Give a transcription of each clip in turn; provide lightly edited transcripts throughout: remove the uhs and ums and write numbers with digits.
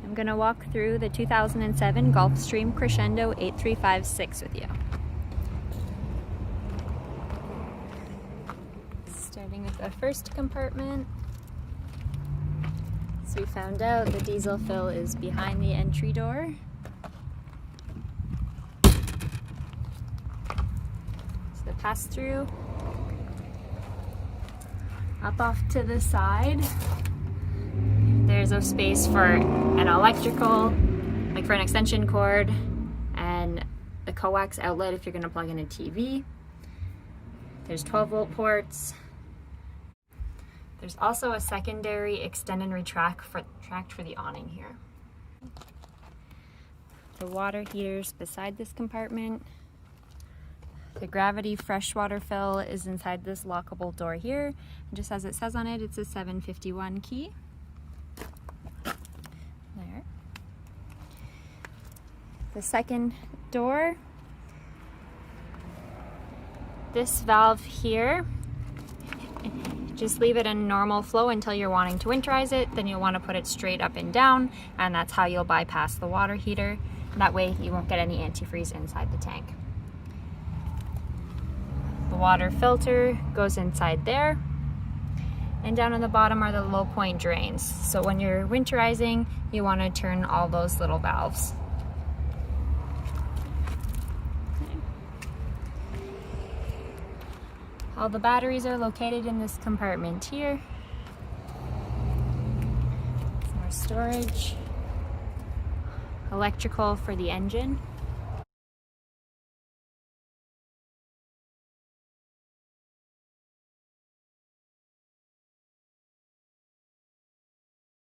I'm going to walk through the 2007 Gulfstream Crescendo 8356 with you. Starting with the first compartment. So we found out the diesel fill is behind the entry door. So the pass-through. Up off to the side, there's a space for an electrical, like for an extension cord, and the coax outlet if you're going to plug in a TV. There's 12-volt ports. There's also a secondary extend and retract for the awning here. The water heaters beside this compartment. The gravity freshwater fill is inside this lockable door here. And just as it says on it, it's a 751 key. There. The second door. This valve here, just leave it in normal flow until you're wanting to winterize it. Then you'll want to put it straight up and down, and that's how you'll bypass the water heater. That way you won't get any antifreeze inside the tank. The water filter goes inside there, and down on the bottom are the low point drains. So when you're winterizing, you want to turn all those little valves. Okay. All the batteries are located in this compartment here. Some more storage. Electrical for the engine.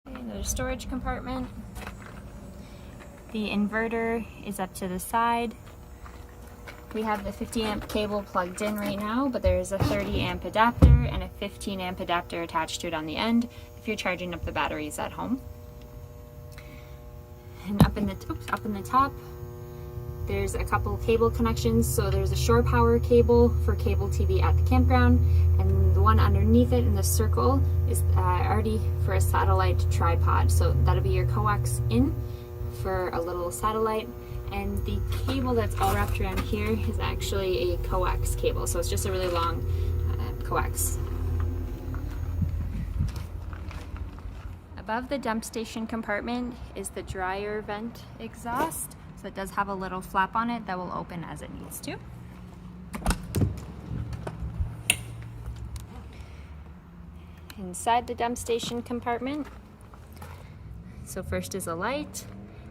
Another storage compartment. The inverter is up to the side. We have the 50 amp cable plugged in right now, but there is a 30 amp adapter and a 15 amp adapter attached to it on the end if you're charging up the batteries at home. And up in the top, there's a couple cable connections. So there's a shore power cable for cable TV at the campground, and the one underneath it in the circle is already for a satellite tripod. So that'll be your coax in for a little satellite, and the cable that's all wrapped around here is actually a coax cable. So it's just a really long coax. Above the dump station compartment is the dryer vent exhaust. So it does have a little flap on it that will open as it needs to. Inside the dump station compartment, so first is a light,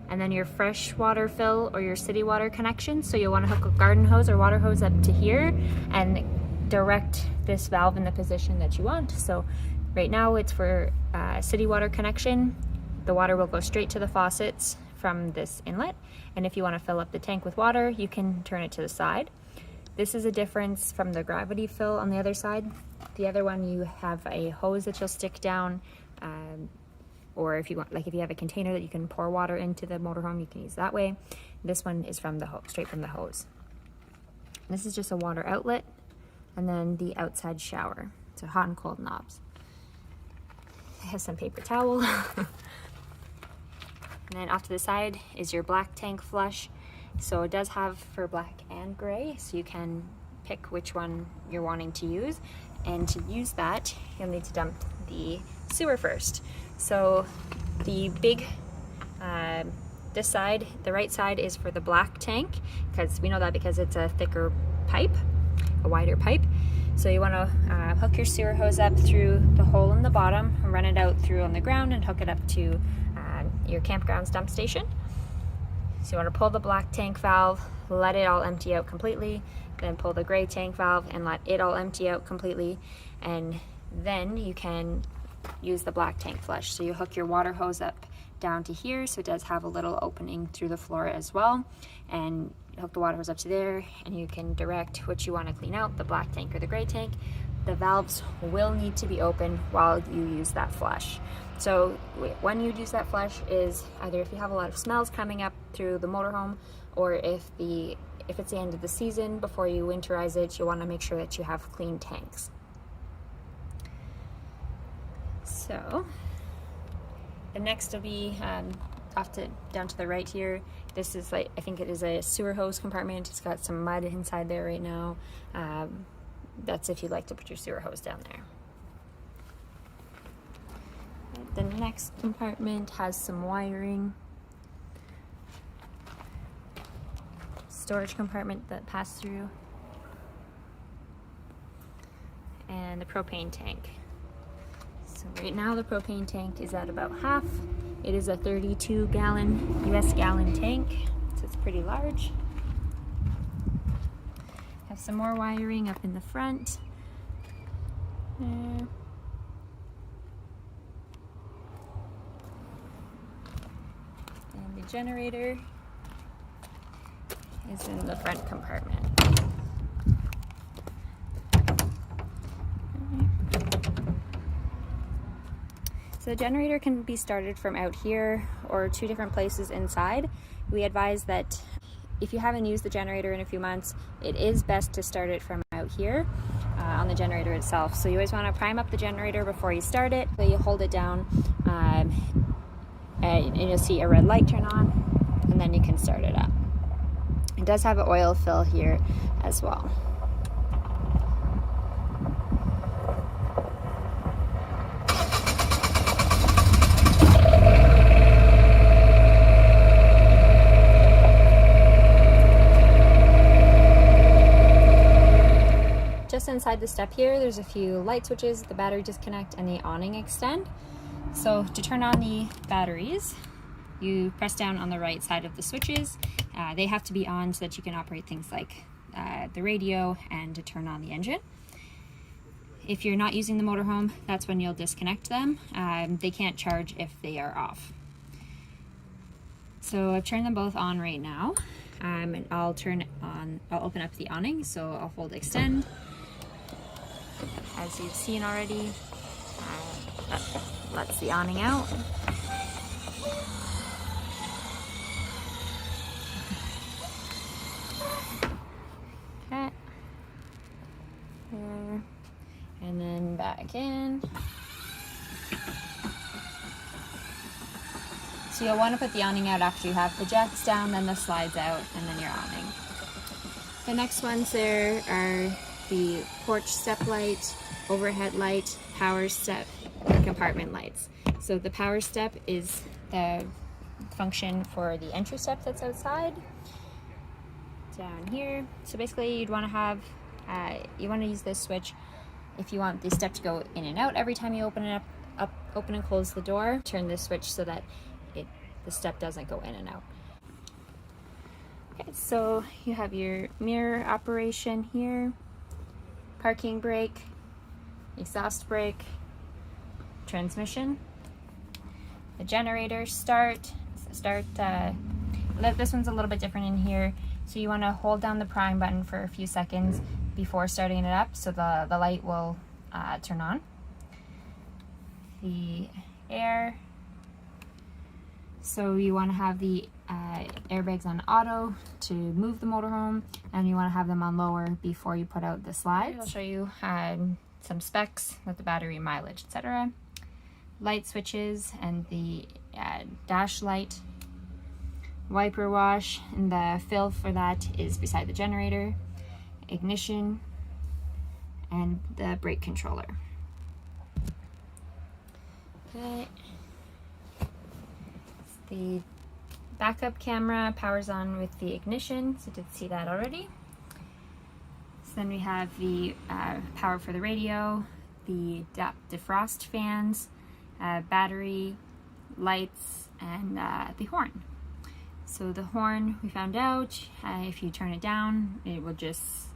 and then your fresh water fill or your city water connection. So you'll want to hook a garden hose or water hose up to here and direct this valve in the position that you want. So right now it's for city water connection. The water will go straight to the faucets from this inlet, and if you want to fill up the tank with water, you can turn it to the side. This is a difference from the gravity fill on the other side. The other one, you have a hose that you'll stick down, or if you want, like if you have a container that you can pour water into the motorhome, you can use that way. This one is from the hose, straight from the hose. This is just a water outlet, and then the outside shower. So hot and cold knobs. I have some paper towel. And then off to the side is your black tank flush. So it does have for black and gray, so you can pick which one you're wanting to use. And to use that, you'll need to dump the sewer first. So the big, this side, the right side is for the black tank, because we know that because it's a thicker pipe, a wider pipe. So you want to hook your sewer hose up through the hole in the bottom, and run it out through on the ground and hook it up to your campground's dump station. So you want to pull the black tank valve, let it all empty out completely, then pull the gray tank valve and let it all empty out completely, and then you can use the black tank flush. So you hook your water hose up down to here, so it does have a little opening through the floor as well, and hook the water hose up to there, and you can direct what you want to clean out, the black tank or the gray tank. The valves will need to be open while you use that flush. So when you use that flush is either if you have a lot of smells coming up through the motorhome, or if it's the end of the season before you winterize it, you want to make sure that you have clean tanks. So the next will be down to the right here, this is like, I think it is a sewer hose compartment. It's got some mud inside there right now. That's if you'd like to put your sewer hose down there. The next compartment has some wiring. Storage compartment that passed through. And the propane tank. So right now the propane tank is at about half. It is a 32 US gallon tank, so it's pretty large. Have some more wiring up in the front. There. And the generator is in the front compartment. So the generator can be started from out here or 2 different places inside. We advise that if you haven't used the generator in a few months, it is best to start it from out here on the generator itself. So you always want to prime up the generator before you start it. So you hold it down and you'll see a red light turn on, and then you can start it up. It does have an oil fill here as well. Just inside the step here, there's a few light switches, the battery disconnect, and the awning extend. So to turn on the batteries, you press down on the right side of the switches. They have to be on so that you can operate things like the radio and to turn on the engine. If you're not using the motorhome, that's when you'll disconnect them. They can't charge if they are off. So I've turned them both on right now. And I'll open up the awning, so I'll hold extend. As you've seen already, that lets the awning out. Okay. There. And then back in. So you'll want to put the awning out after you have the jacks down, then the slides out, and then your awning. The next ones there are the porch step light, overhead light, power step, and compartment lights. So the power step is the function for the entry step that's outside. Down here. So basically you'd want to have, you want to use this switch if you want the step to go in and out every time you open it up, open and close the door. Turn this switch so that the step doesn't go in and out. Okay, so you have your mirror operation here, parking brake, exhaust brake, transmission, the generator start. This one's a little bit different in here. So you want to hold down the prime button for a few seconds before starting it up so the light will turn on. The air. So you want to have the airbags on auto to move the motorhome, and you want to have them on lower before you put out the slides. I'll show you some specs with the battery mileage, etc. Light switches and the dash light, wiper wash, and the fill for that is beside the generator, ignition, and the brake controller. Okay. The backup camera powers on with the ignition, so you did see that already. So then we have the power for the radio, the defrost fans, battery, lights, and the horn. So the horn, we found out, if you turn it down, it will just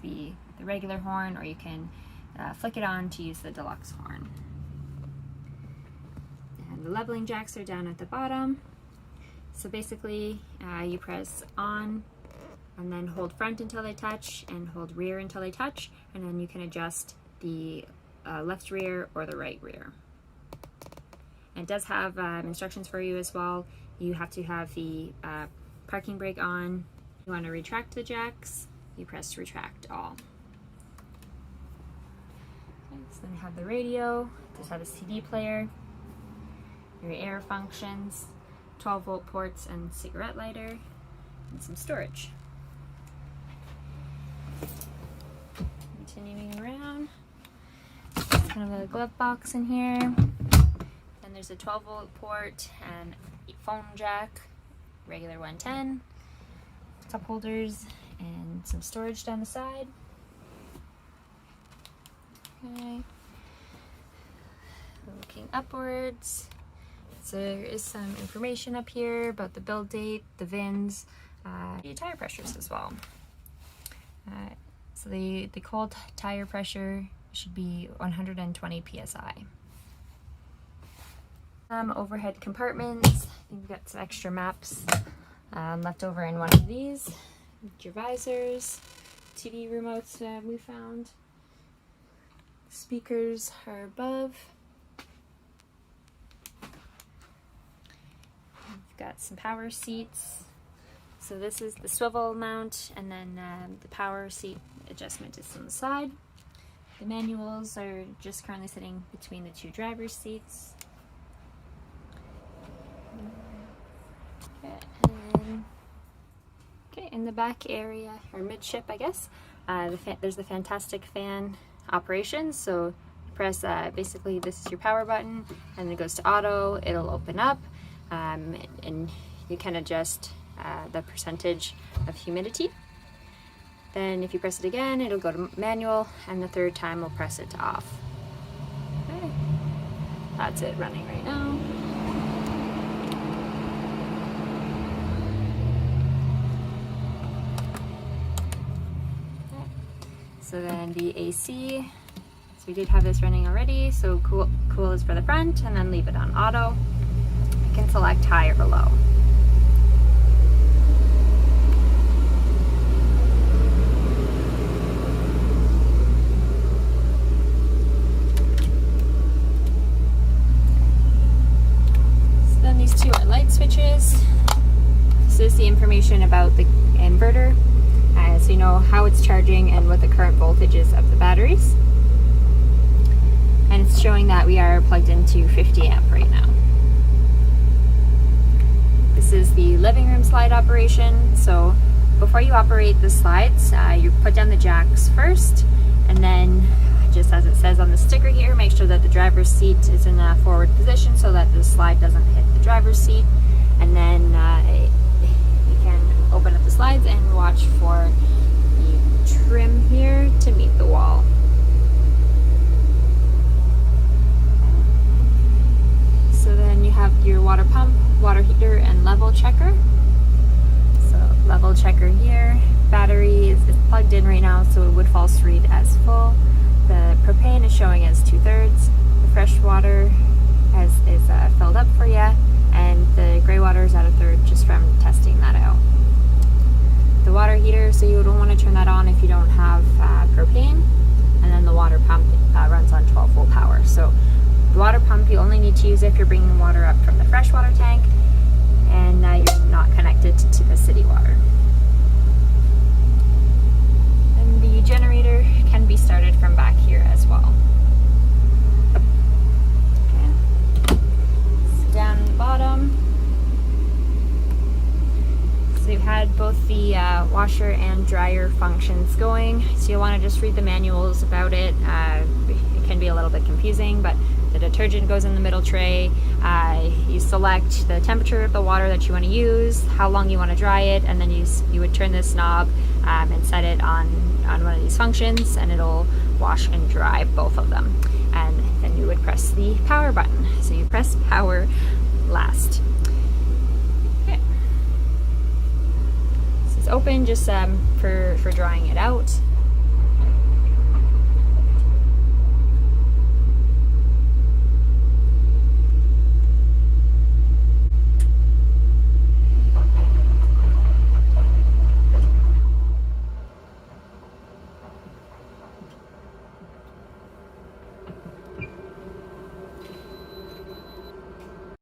be the regular horn, or you can flick it on to use the deluxe horn. The leveling jacks are down at the bottom. So basically you press on and then hold front until they touch and hold rear until they touch, and then you can adjust the left rear or the right rear. And it does have instructions for you as well. You have to have the parking brake on. You want to retract the jacks, you press retract all. Okay, so then you have the radio, just have a CD player, your air functions, 12-volt ports and cigarette lighter, and some storage. Continuing around, there's kind of a glove box in here. Then there's a 12-volt port and a phone jack, regular 110, cup holders, and some storage down the side. Okay. Looking upwards, so there is some information up here about the build date, the VINs, the tire pressures as well. So the cold tire pressure should be 120 psi. Overhead compartments. I think we've got some extra maps left over in one of these. Your visors, TV remotes we found. Speakers are above. We've got some power seats. So this is the swivel mount, and then the power seat adjustment is on the side. The manuals are just currently sitting between the two driver's seats. Okay, in the back area, or midship, I guess, there's the fantastic fan operation. So press basically this is your power button, and it goes to auto. It'll open up, and you can adjust the percentage of humidity. Then if you press it again, it'll go to manual, and the third time we'll press it to off. Okay, that's it running right now. So then the AC, so we did have this running already, so cool is for the front, and then leave it on auto. I can select high or low. So then these two are light switches. This is the information about the inverter. So you know how it's charging and what the current voltage is of the batteries. And it's showing that we are plugged into 50 amp right now. This is the living room slide operation. So before you operate the slides, you put down the jacks first, and then just as it says on the sticker here, make sure that the driver's seat is in a forward position so that the slide doesn't hit the driver's seat. And then you can open up the slides and watch for the trim here to meet the wall. So then you have your water pump, water heater, and level checker. So level checker here, battery is plugged in right now, so it would false read as full. The propane is showing as 2/3. The fresh water is filled up for you, and the gray water is at 1/3 just from testing that out. The water heater, so you don't want to turn that on if you don't have propane, and then the water pump runs on 12-volt power. So the water pump you only need to use if you're bringing water up from the freshwater tank, and you're not connected to the city water. And the generator can be started from back here as well. Okay. So down in the bottom, so you've had both the washer and dryer functions going. So you'll want to just read the manuals about it. It can be a little bit confusing, but the detergent goes in the middle tray. You select the temperature of the water that you want to use, how long you want to dry it, and then you would turn this knob and set it on one of these functions, and it'll wash and dry both of them. And then you would press the power button. So you press power last. Okay. This is open just for drying it out.